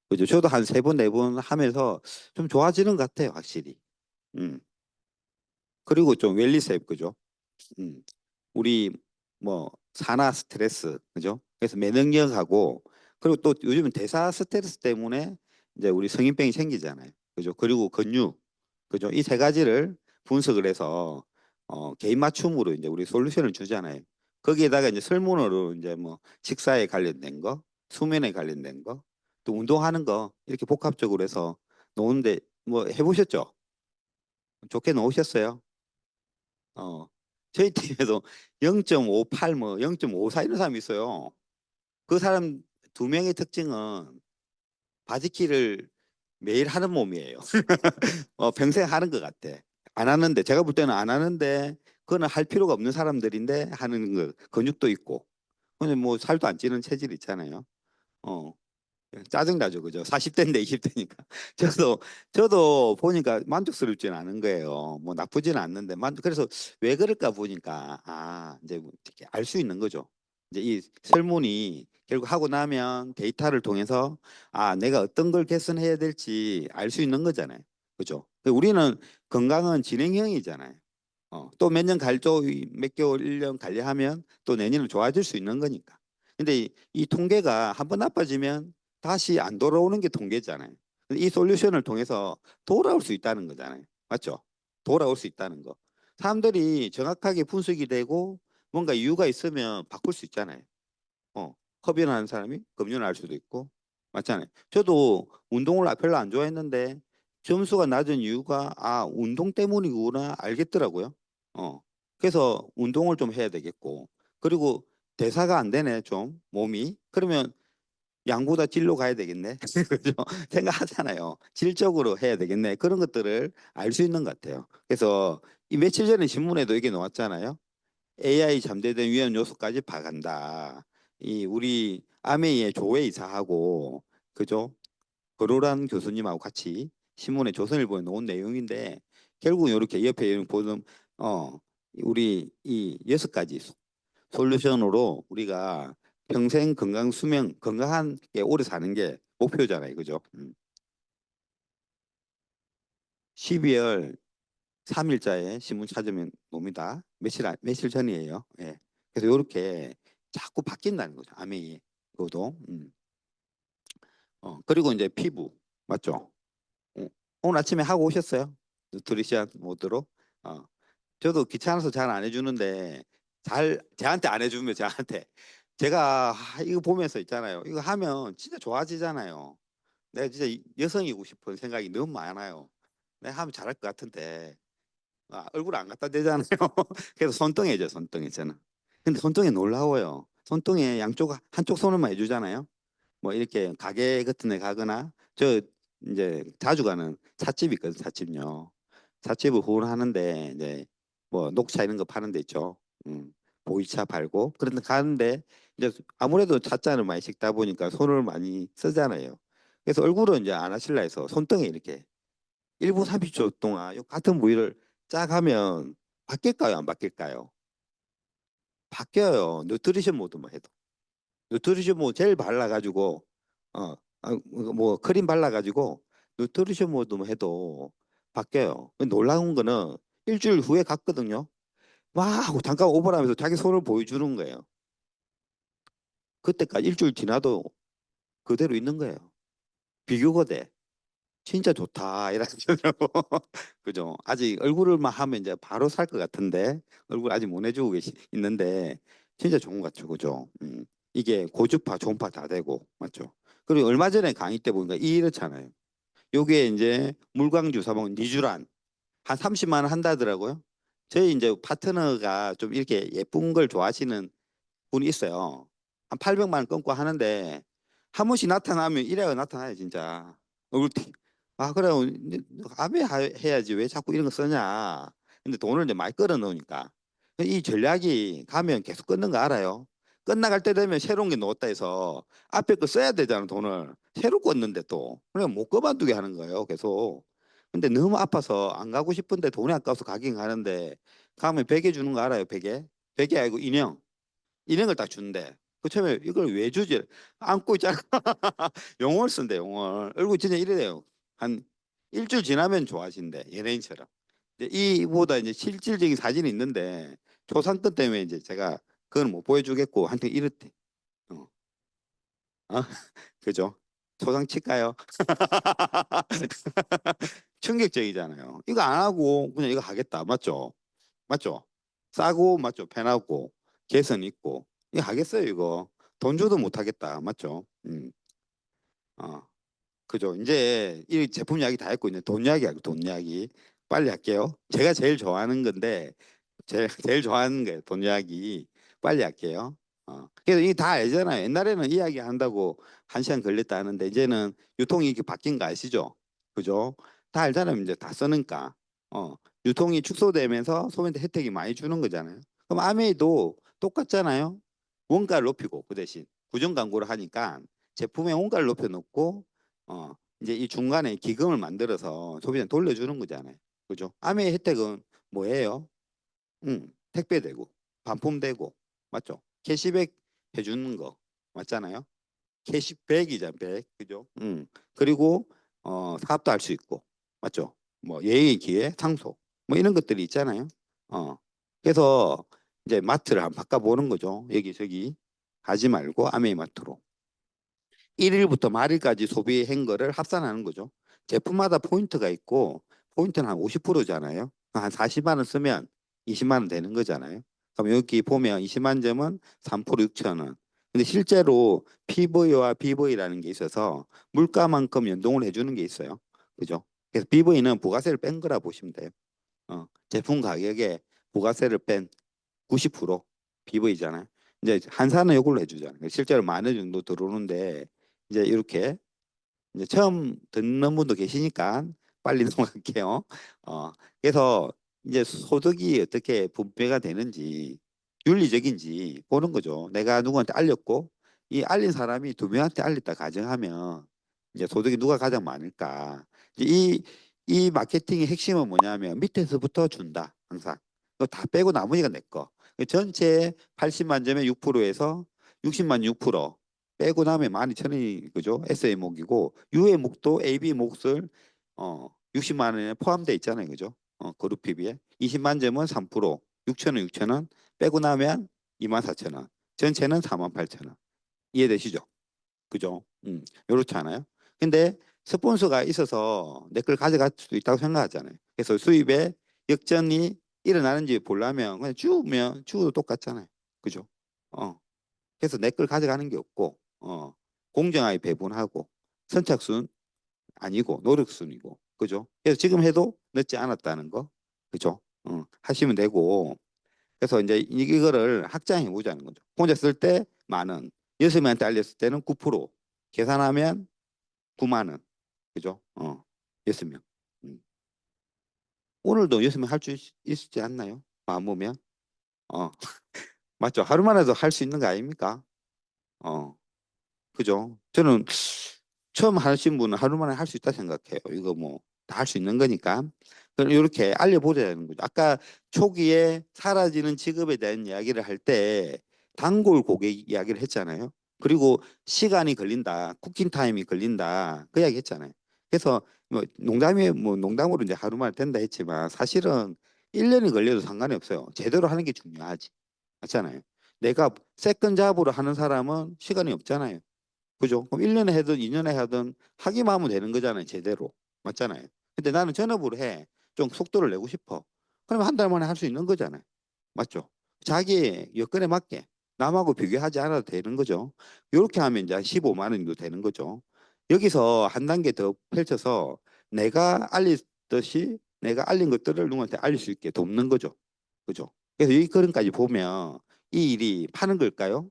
그죠? 저도 한 세 번, 네 번 하면서 좀 좋아지는 것 같아요, 확실히. 음. 그리고 좀 웰리셉, 그죠? 음. 우리 뭐 산화 스트레스, 그죠? 그래서 면역력하고 그리고 또 요즘은 대사 스트레스 때문에 이제 우리 성인병이 생기잖아요. 그죠? 그리고 근육, 그죠? 이 세 가지를 분석을 해서 개인 맞춤으로 이제 우리 솔루션을 주잖아요. 거기에다가 이제 설문으로 이제 뭐 식사에 관련된 거, 수면에 관련된 거, 또 운동하는 거 이렇게 복합적으로 해서 놓은데 뭐 해보셨죠? 좋게 놓으셨어요? 어, 저희 팀에도 0.58, 뭐 0.54 이런 사람이 있어요. 그 사람 두 명의 특징은 바지키를 매일 하는 몸이에요. 평생 하는 것 같아. 안 하는데, 제가 볼 때는 안 하는데, 그거는 할 필요가 없는 사람들인데 하는 거, 근육도 있고. 근데 뭐 살도 안 찌는 체질 있잖아요. 어, 짜증나죠, 그죠? 40대인데 20대니까. 저도, 저도 보니까 만족스럽지는 않은 거예요. 뭐 나쁘지는 않는데, 그래서 왜 그럴까 보니까, 이제 알 수 있는 거죠. 이제 이 설문이 결국 하고 나면 데이터를 통해서, 내가 어떤 걸 개선해야 될지 알 수 있는 거잖아요. 그죠? 우리는 건강은 진행형이잖아요. 또 몇 년 몇 개월, 1년 관리하면 또 내년은 좋아질 수 있는 거니까. 근데 이 통계가 한 번 나빠지면 다시 안 돌아오는 게 통계잖아요. 이 솔루션을 통해서 돌아올 수 있다는 거잖아요. 맞죠? 돌아올 수 있다는 거. 사람들이 정확하게 분석이 되고 뭔가 이유가 있으면 바꿀 수 있잖아요. 흡연하는 사람이 금연을 할 수도 있고. 맞잖아요. 저도 운동을 별로 안 좋아했는데 점수가 낮은 이유가 운동 때문이구나 알겠더라고요. 그래서 운동을 좀 해야 되겠고. 그리고 대사가 안 되네, 좀 몸이. 그러면 양보다 질로 가야 되겠네. 그죠? 생각하잖아요. 질적으로 해야 되겠네. 그런 것들을 알 수 있는 것 같아요. 그래서 이 며칠 전에 신문에도 이게 나왔잖아요. AI 잠재된 위험 요소까지 봐간다. 이 우리 아메이의 조회 이사하고 그죠? 거로란 교수님하고 같이 신문에 조선일보에 놓은 내용인데 결국 이렇게 옆에 보는 어 우리 이 6가지 솔루션으로 우리가 평생 건강 수명 건강한 게 오래 사는 게 목표잖아요. 그죠? 12월 3일자에 신문 찾으면 옵니다. 며칠 전이에요. 예. 그래서 이렇게 자꾸 바뀐다는 거죠. 암이 그것도. 그리고 이제 피부 맞죠? 어, 오늘 아침에 하고 오셨어요? 누트리션 모드로? 어, 저도 귀찮아서 잘 안 해주는데 잘 저한테 안 해주면 저한테 제가 이거 보면서 있잖아요. 이거 하면 진짜 좋아지잖아요. 내가 진짜 여성이고 싶은 생각이 너무 많아요. 내가 하면 잘할 것 같은데 얼굴 안 갖다 대잖아요. 그래서 손등해죠, 손등에 저는. 근데 손등에 놀라워요. 손등에 한쪽 손을만 해주잖아요. 뭐 이렇게 가게 같은 데 가거나 저 이제 자주 가는 찻집 있거든, 찻집요. 찻집을 후원하는데 이제 뭐 녹차 이런 거 파는 데 있죠. 보이차 팔고 그런데 가는데 이제 아무래도 찻잔을 많이 식다 보니까 손을 많이 쓰잖아요. 그래서 얼굴은 이제 안 하실라 해서 손등에 이렇게 1분 30초 동안 요 같은 부위를 쫙 하면 바뀔까요? 안 바뀔까요? 바뀌어요. 누트리션 모드만 해도. 누트리션 모드 젤 발라가지고 뭐 크림 발라가지고 누트리션 모드만 해도 바뀌어요. 근데 놀라운 거는 일주일 후에 갔거든요. 와 하고 잠깐 오버하면서 자기 손을 보여주는 거예요. 그때까지 일주일 지나도 그대로 있는 거예요. 비교가 돼. 진짜 좋다 이러더라고. 그죠? 아직 얼굴만 하면 이제 바로 살 것 같은데 얼굴 아직 못 내주고 있는데 진짜 좋은 것 같죠, 그죠? 이게 고주파, 초음파 다 되고 맞죠? 그리고 얼마 전에 강의 때 보니까 이렇잖아요. 요게 이제 물광 주사봉 니쥬란 한 30만 원 한다더라고요. 저희 이제 파트너가 좀 이렇게 예쁜 걸 좋아하시는 분이 있어요. 한 800만 원 끊고 하는데 한 번씩 나타나면 이래가 나타나요 진짜. 얼굴 그래 아베 해야지 왜 자꾸 이런 거 쓰냐. 근데 돈을 이제 많이 끌어 놓으니까 이 전략이 가면 계속 끊는 거 알아요. 끝나갈 때 되면 새로운 게 나왔다 해서 앞에 거 써야 되잖아 돈을. 새로 껐는데 또 그냥 못 그만두게 하는 거예요 계속. 근데 너무 아파서 안 가고 싶은데 돈이 아까워서 가긴 가는데 가면 베개 주는 거 알아요 베개? 베개 아니고 인형. 인형을 딱 주는데 그 처음에 이걸 왜 주지? 안고 있잖아. 용어를 쓴대, 용어를. 얼굴 진짜 이래요. 한 일주일 지나면 좋아진대, 연예인처럼. 이제 이보다 이제 실질적인 사진이 있는데 초상권 때문에 이제 제가 그건 못 보여주겠고 한테 이렇대. 어, 어? 그죠? 초상 칠까요? 충격적이잖아요. 이거 안 하고 그냥 이거 하겠다. 맞죠? 맞죠? 싸고 맞죠? 편하고 개성 있고 이거 하겠어요, 이거. 돈 줘도 못 하겠다. 맞죠? 어, 그죠? 이제 이 제품 이야기 다 했고 이제 돈 이야기 하고 돈 이야기 빨리 할게요. 제가 제일 좋아하는 건데 제일 좋아하는 게 돈 이야기 빨리 할게요. 그래서 이게 다 알잖아요. 옛날에는 이야기 한다고 1시간 걸렸다 하는데 이제는 유통이 이렇게 바뀐 거 아시죠? 그죠? 다 알잖아요. 이제 다 쓰니까. 어, 유통이 축소되면서 소비한테 혜택이 많이 주는 거잖아요. 그럼 아메이도 똑같잖아요. 원가를 높이고 그 대신 구정 광고를 하니까 제품의 원가를 높여놓고 이제 이 중간에 기금을 만들어서 소비자한테 돌려주는 거잖아요. 그죠? 아메이 혜택은 뭐예요? 택배되고 반품되고 맞죠? 캐시백 해주는 거 맞잖아요. 캐시백이잖아, 백. 그죠? 그리고 사업도 할 수 있고 맞죠? 뭐 예의 기회 상속 뭐 이런 것들이 있잖아요. 어 그래서 이제 마트를 한번 바꿔보는 거죠. 여기저기 가지 말고 아메이 마트로 1일부터 말일까지 소비 행거를 합산하는 거죠. 제품마다 포인트가 있고 포인트는 한 50%잖아요. 한 40만 원 쓰면 20만 원 되는 거잖아요. 그럼 여기 보면 20만 점은 3% 6천 원. 근데 실제로 PV와 BV라는 게 있어서 물가만큼 연동을 해주는 게 있어요. 그죠? 그래서 BV는 부가세를 뺀 거라 보시면 돼요. 제품 가격에 부가세를 뺀 90% BV잖아요. 이제 한사는 이걸로 해주잖아요. 실제로 10,000원 정도 들어오는데 이제 이렇게 이제 처음 듣는 분도 계시니까 빨리 넘어갈게요. 그래서 이제 소득이 어떻게 분배가 되는지 윤리적인지 보는 거죠. 내가 누구한테 알렸고 이 알린 사람이 2명한테 알렸다 가정하면 이제 소득이 누가 가장 많을까? 이제 이 마케팅의 핵심은 뭐냐면 밑에서부터 준다 항상. 그거 다 빼고 나머지가 내 거. 전체 80만 점에 6%에서 60만 6%. 빼고 나면 12,000원이 그죠? S의 목이고 U의 목도 AB 몫을 60만 원에 포함되어 있잖아요. 그죠? 그룹 PB에 20만 점은 3%, 6,000원, 6,000원 빼고 나면 24,000원. 전체는 48,000원. 이해되시죠? 그죠? 요렇지 않아요? 근데 스폰서가 있어서 내 걸 가져갈 수도 있다고 생각하잖아요. 그래서 수입에 역전이 일어나는지 보려면 그냥 주우면 주우도 똑같잖아요. 그죠? 어. 그래서 내 걸 가져가는 게 없고 공정하게 배분하고 선착순 아니고 노력순이고 그죠? 그래서 지금 해도 늦지 않았다는 거 그죠? 하시면 되고 그래서 이제 이거를 확장해 보자는 거죠. 혼자 쓸 때 10,000원, 6명한테 알렸을 때는 9% 계산하면 9만 원 그죠? 6명. 오늘도 6명 할 수 있지 않나요? 마음 먹으면 어 맞죠? 하루만 해도 할 수 있는 거 아닙니까? 어 그죠? 저는 처음 하신 분은 하루 만에 할 수 있다 생각해요. 이거 뭐 다 할 수 있는 거니까. 이렇게 알려보자는 거죠. 아까 초기에 사라지는 직업에 대한 이야기를 할 때 단골 고객 이야기를 했잖아요. 그리고 시간이 걸린다. 쿠킹 타임이 걸린다. 그 이야기 했잖아요. 그래서 뭐 농담이 뭐 농담으로 이제 하루 만에 된다 했지만 사실은 1년이 걸려도 상관이 없어요. 제대로 하는 게 중요하지. 맞잖아요. 내가 세컨 잡으로 하는 사람은 시간이 없잖아요. 그죠? 그럼 1년에 하든 2년에 하든 하기만 하면 되는 거잖아요. 제대로. 맞잖아요. 근데 나는 전업으로 해. 좀 속도를 내고 싶어. 그러면 한 달 만에 할 수 있는 거잖아요. 맞죠? 자기 여건에 맞게 남하고 비교하지 않아도 되는 거죠. 이렇게 하면 이제 한 15만 원 정도 되는 거죠. 여기서 한 단계 더 펼쳐서 내가 알리듯이 내가 알린 것들을 누구한테 알릴 수 있게 돕는 거죠. 그죠? 그래서 이 그림까지 보면 이 일이 파는 걸까요?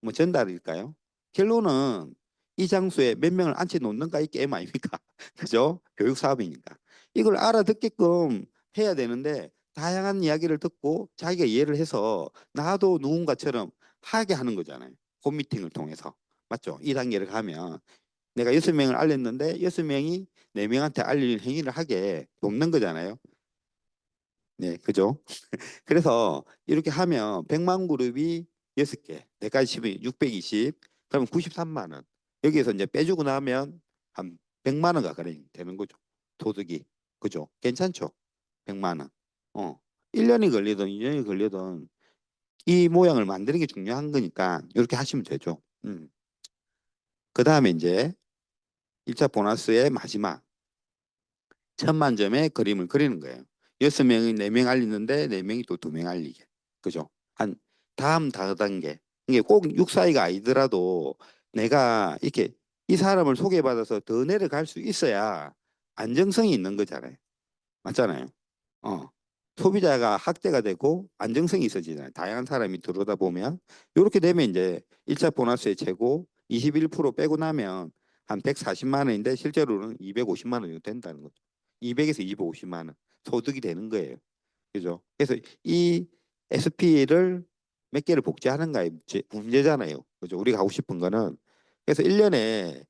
뭐 전달일까요? 결론은 이 장소에 몇 명을 앉혀 놓는가 이 게임 아닙니까? 그죠? 교육 사업이니까. 이걸 알아듣게끔 해야 되는데 다양한 이야기를 듣고 자기가 이해를 해서 나도 누군가처럼 하게 하는 거잖아요. 홈미팅을 통해서. 맞죠? 이 단계를 가면 내가 6명을 알렸는데 6명이 4명한테 알릴 행위를 하게 돕는 거잖아요. 네, 그죠? 그래서 이렇게 하면 100만 그룹이 6개. 내까지 치면 620. 그러면 93만 원. 여기에서 이제 빼주고 나면 한 100만 원 가까이 되는 거죠. 소득이. 그죠? 괜찮죠? 100만 원. 1년이 걸리든 2년이 걸리든 이 모양을 만드는 게 중요한 거니까 이렇게 하시면 되죠. 그 다음에 이제 1차 보너스의 마지막 1000만 점의 그림을 그리는 거예요. 6명이 4명 알리는데 4명이 또 2명 알리게. 그죠? 한 다음 다단계. 이게 꼭 육사이가 아니더라도 내가 이렇게 이 사람을 소개받아서 더 내려갈 수 있어야 안정성이 있는 거잖아요. 맞잖아요. 어. 소비자가 확대가 되고 안정성이 있어지잖아요. 다양한 사람이 들어오다 보면 이렇게 되면 이제 1차 보너스의 최고 21% 빼고 나면 한 140만 원인데 실제로는 250만 원 정도 된다는 거죠. 200에서 250만 원 소득이 되는 거예요. 그죠? 그래서 이 SP를 몇 개를 복제하는가의 문제잖아요. 그죠? 우리가 하고 싶은 거는 그래서 1년에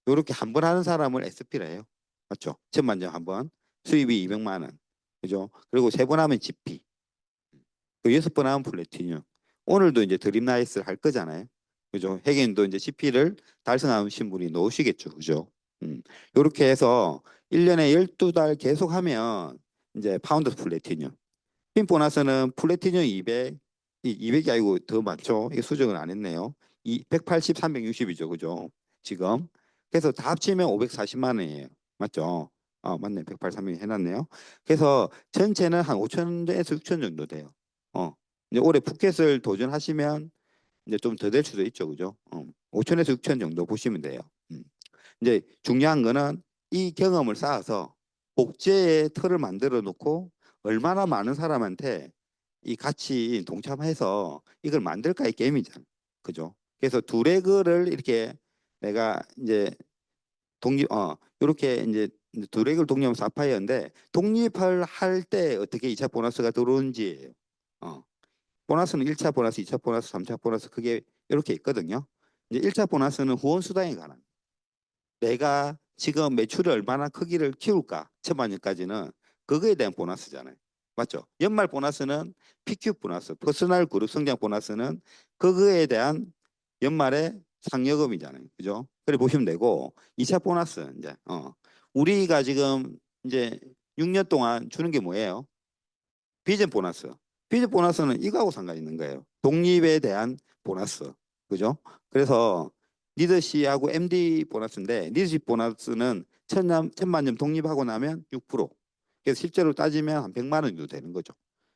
이렇게 한 번 하는 사람을 SP라 해요. 맞죠? 1000만 점 한 번. 수입이 200만 원. 그죠? 그리고 3번 하면 GP. 그 6번 하면 플래티늄. 오늘도 이제 드림 나이스를 할 거잖아요. 그죠? 해겐도 이제 GP를 달성하신 분이 넣으시겠죠. 그죠? 요렇게 해서 1년에 12달 계속 하면 이제 파운드 플래티늄. 핀 보너스는 플래티늄 200, 200이 아니고 더 많죠. 이게 수정을 안 했네요. 180, 360이죠. 그죠? 지금. 그래서 다 합치면 540만 원이에요. 맞죠? 맞네. 180, 300 해놨네요. 그래서 전체는 한 5천에서 6천 정도 돼요. 이제 올해 푸켓을 도전하시면 이제 좀 더 될 수도 있죠. 그죠? 5천에서 6천 정도 보시면 돼요. 이제 중요한 거는 이 경험을 쌓아서 복제의 틀을 만들어 놓고 얼마나 많은 사람한테 이 같이 동참해서 이걸 만들까의 게임이잖아. 그죠? 그래서 두 레그를 이렇게 내가 이제 이렇게 이제 두 레그를 독립하면 사파이어인데 독립을 할 때 어떻게 2차 보너스가 들어오는지예요. 보너스는 1차 보너스, 2차 보너스, 3차 보너스 그게 이렇게 있거든요. 이제 1차 보너스는 후원 수당에 관한 내가 지금 매출이 얼마나 크기를 키울까 1000만 원까지는 그거에 대한 보너스잖아요. 맞죠? 연말 보너스는 PQ 보너스, 퍼스널 그룹 성장 보너스는 그거에 대한 연말의 상여금이잖아요. 그죠? 그래 보시면 되고 2차 보너스 이제 우리가 지금 이제 6년 동안 주는 게 뭐예요? 비전 보너스. 비전 보너스는 이거하고 상관 있는 거예요. 독립에 대한 보너스. 그죠? 그래서 리더십하고 MD 보너스인데 리더십 보너스는 1000만 점 독립하고 나면 6%. 그래서 실제로 따지면 한 100만 원 정도 되는 거죠.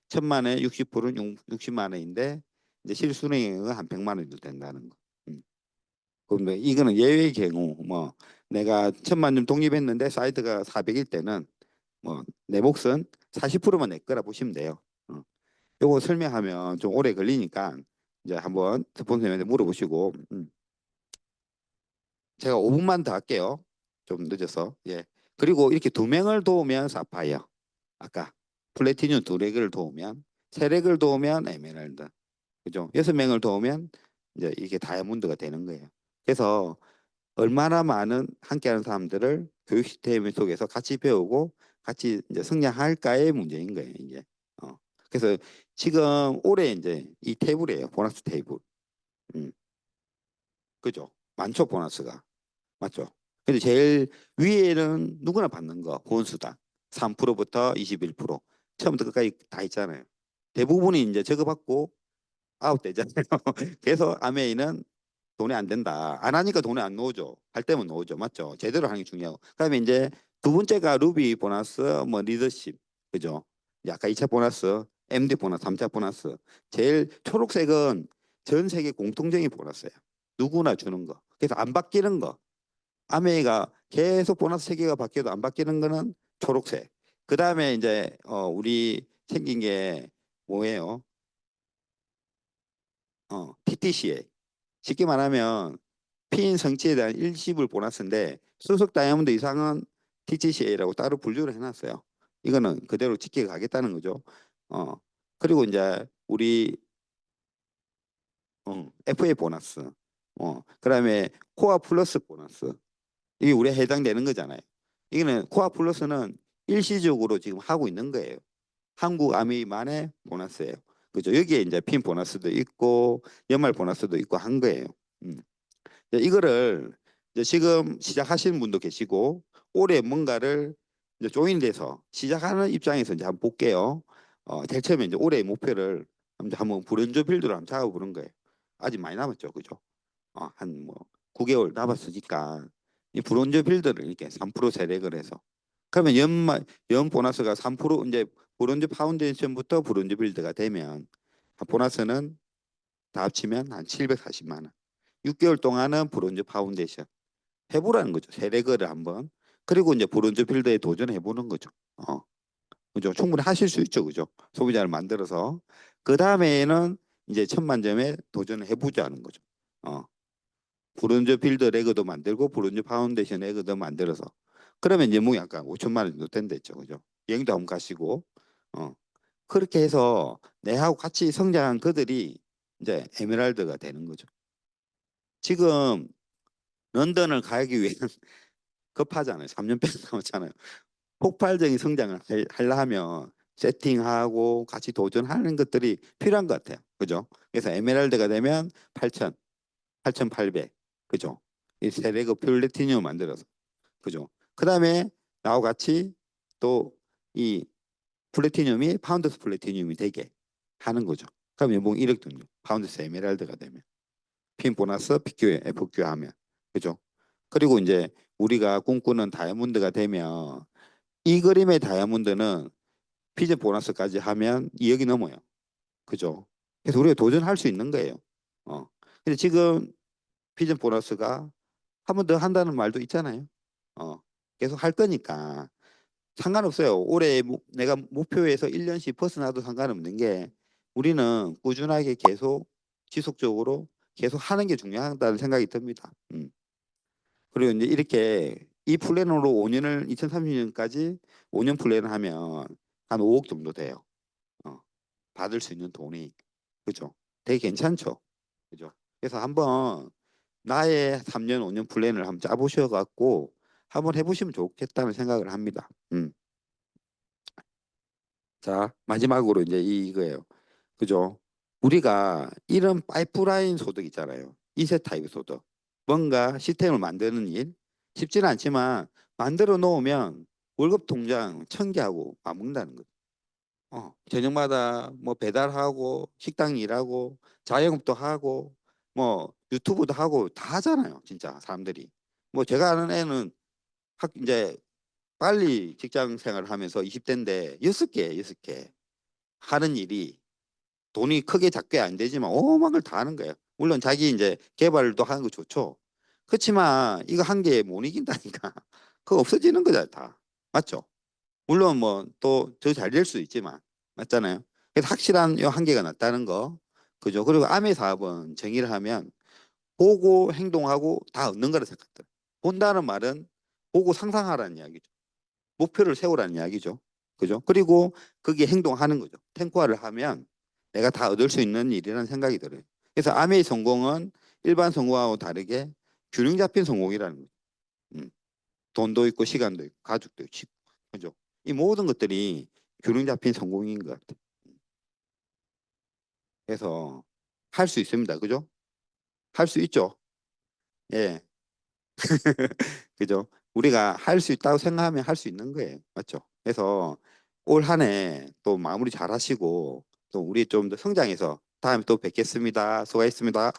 1000만에 60%는 60만 원인데 이제 실수령액은 한 100만 원 정도 된다는 거. 그런데 이거는 예외의 경우 뭐 내가 1000만 점 독립했는데 사이트가 400일 때는 뭐 내 몫은 40%만 낼 거라 보시면 돼요. 요거 설명하면 좀 오래 걸리니까 이제 한번 스폰서님한테 물어보시고 제가 5분만 더 할게요. 좀 늦어서. 예. 그리고 이렇게 2명을 도우면 사파이어. 아까 플래티늄 2렉을 도우면 3렉을 도우면 에메랄드. 그죠? 6명을 도우면 이제 이게 다이아몬드가 되는 거예요. 그래서 얼마나 많은 함께하는 사람들을 교육 시스템 속에서 같이 배우고 같이 이제 성장할까의 문제인 거예요. 이게. 그래서 지금 올해 이제 이 테이블이에요. 보너스 테이블. 음. 그죠? 많죠, 보너스가. 맞죠? 근데 제일 위에는 누구나 받는 거, 보너스다. 3%부터 21%. 처음부터 끝까지 다 있잖아요. 대부분이 이제 저거 받고 아웃되잖아요. 그래서 아메이는 돈이 안 된다. 안 하니까 돈이 안 나오죠. 할 때면 나오죠. 맞죠? 제대로 하는 게 중요하고. 그다음에 이제 두 번째가 루비 보너스, 뭐 리더십. 그죠? 이제 아까 2차 보너스, MD 보너스, 3차 보너스. 제일 초록색은 전 세계 공통적인 보너스예요. 누구나 주는 거. 그래서 안 바뀌는 거. 아메이가 계속 보너스 체계가 바뀌어도 안 바뀌는 거는 초록색. 그다음에 이제 우리 생긴 게 뭐예요? TTCA. 쉽게 말하면 피인 성취에 대한 일시불 보너스인데 수석 다이아몬드 이상은 TTCA라고 따로 분류를 해놨어요. 이거는 그대로 지켜가겠다는 거죠. 그리고 이제 우리 FA 보너스, 그다음에 코어 플러스 보너스 이게 우리에 해당되는 거잖아요. 이거는 코어 플러스는 일시적으로 지금 하고 있는 거예요. 한국 아미만의 보너스예요. 그죠? 여기에 이제 핀 보너스도 있고 연말 보너스도 있고 한 거예요. 이거를 이제 지금 시작하시는 분도 계시고 올해 뭔가를 이제 조인돼서 시작하는 입장에서 이제 한번 볼게요. 제일 처음에 이제 올해의 목표를 한번 브론즈 빌드로 한번 잡아보는 거예요. 아직 많이 남았죠, 그죠? 한 뭐 9개월 남았으니까 이 브론즈 빌드를 이렇게 3% 세력을 해서 그러면 연 보너스가 3% 이제 브론즈 파운데이션부터 브론즈 빌드가 되면 보너스는 다 합치면 한 740만 원. 6개월 동안은 브론즈 파운데이션 해보라는 거죠. 세례거를 한번. 그리고 이제 브론즈 빌드에 도전해 보는 거죠. 그죠? 충분히 하실 수 있죠, 그죠? 소비자를 만들어서 그 다음에는 이제 1,000만 점에 도전을 해보자는 거죠. 브론즈 빌드 레그도 만들고 브론즈 파운데이션 레그도 만들어서 그러면 연봉이 약간 5천만 원 정도 된댔죠, 그죠? 여행도 한번 가시고 그렇게 해서 내하고 같이 성장한 그들이 이제 에메랄드가 되는 거죠. 지금 런던을 가기 위해 급하잖아요. 3년밖에 남았잖아요. 폭발적인 성장을 하려 하면 세팅하고 같이 도전하는 것들이 필요한 것 같아요. 그죠? 그래서 에메랄드가 되면 8,000, 8,800. 그죠? 이 세레그 플래티늄 만들어서. 그죠? 그 다음에 나와 같이 또 이 플래티늄이 파운드스 플래티늄이 되게 하는 거죠. 그럼 연봉 1억 등록. 파운드스 에메랄드가 되면. 핀 보너스 PQ, FQ 하면. 그죠? 그리고 이제 우리가 꿈꾸는 다이아몬드가 되면 이 그림의 다이아몬드는 피제 보너스까지 하면 2억이 넘어요. 그죠? 그래서 우리가 도전할 수 있는 거예요. 근데 지금 피제 보너스가 한 번 더 한다는 말도 있잖아요. 계속 할 거니까 상관없어요. 올해 내가 목표에서 1년씩 벗어나도 상관없는 게 우리는 꾸준하게 계속 지속적으로 계속 하는 게 중요하다는 생각이 듭니다. 그리고 이제 이렇게 이 플랜으로 5년을 2030년까지 5년 플랜을 하면 한 5억 정도 돼요. 받을 수 있는 돈이. 그죠? 되게 괜찮죠? 그죠? 그래서 한번 나의 3년, 5년 플랜을 한번 짜보셔 갖고 한번 해보시면 좋겠다는 생각을 합니다. 자, 마지막으로 이제 이거예요. 그죠? 우리가 이런 파이프라인 소득 있잖아요. 2세 타입 소득. 뭔가 시스템을 만드는 일 쉽지는 않지만 만들어 놓으면 월급 통장 1,000개하고 맞먹는다는 거죠. 저녁마다 뭐 배달하고 식당 일하고 자영업도 하고 뭐 유튜브도 하고 다 하잖아요. 진짜 사람들이. 뭐 제가 아는 애는 이제 빨리 직장 생활을 하면서 20대인데 6개 하는 일이 돈이 크게 작게 안 되지만 어마어마한 걸 다 하는 거예요. 물론 자기 이제 개발도 하는 거 좋죠. 그렇지만 이거 한 개에 못 이긴다니까. 그거 없어지는 거잖아, 다. 맞죠? 물론 뭐 또 더 잘 될 수 있지만 맞잖아요. 그래서 확실한 요 한계가 났다는 거. 그죠? 그리고 암의 사업은 정의를 하면 보고 행동하고 다 얻는 거라 생각들. 본다는 말은 보고 상상하라는 이야기죠. 목표를 세우라는 이야기죠. 그죠? 그리고 거기에 행동하는 거죠. 탱고화를 하면 내가 다 얻을 수 있는 일이라는 생각이 들어요. 그래서 암의 성공은 일반 성공하고 다르게 균형 잡힌 성공이라는 거죠. 음. 돈도 있고 시간도 있고 가족도 있고 그죠? 이 모든 것들이 균형 잡힌 성공인 것 같아요. 그래서 할 수 있습니다. 그죠? 할 수 있죠. 예. 그죠? 우리가 할 수 있다고 생각하면 할 수 있는 거예요. 맞죠? 그래서 올 한 해 또 마무리 잘 하시고 또 우리 좀 더 성장해서 다음에 또 뵙겠습니다. 수고하셨습니다.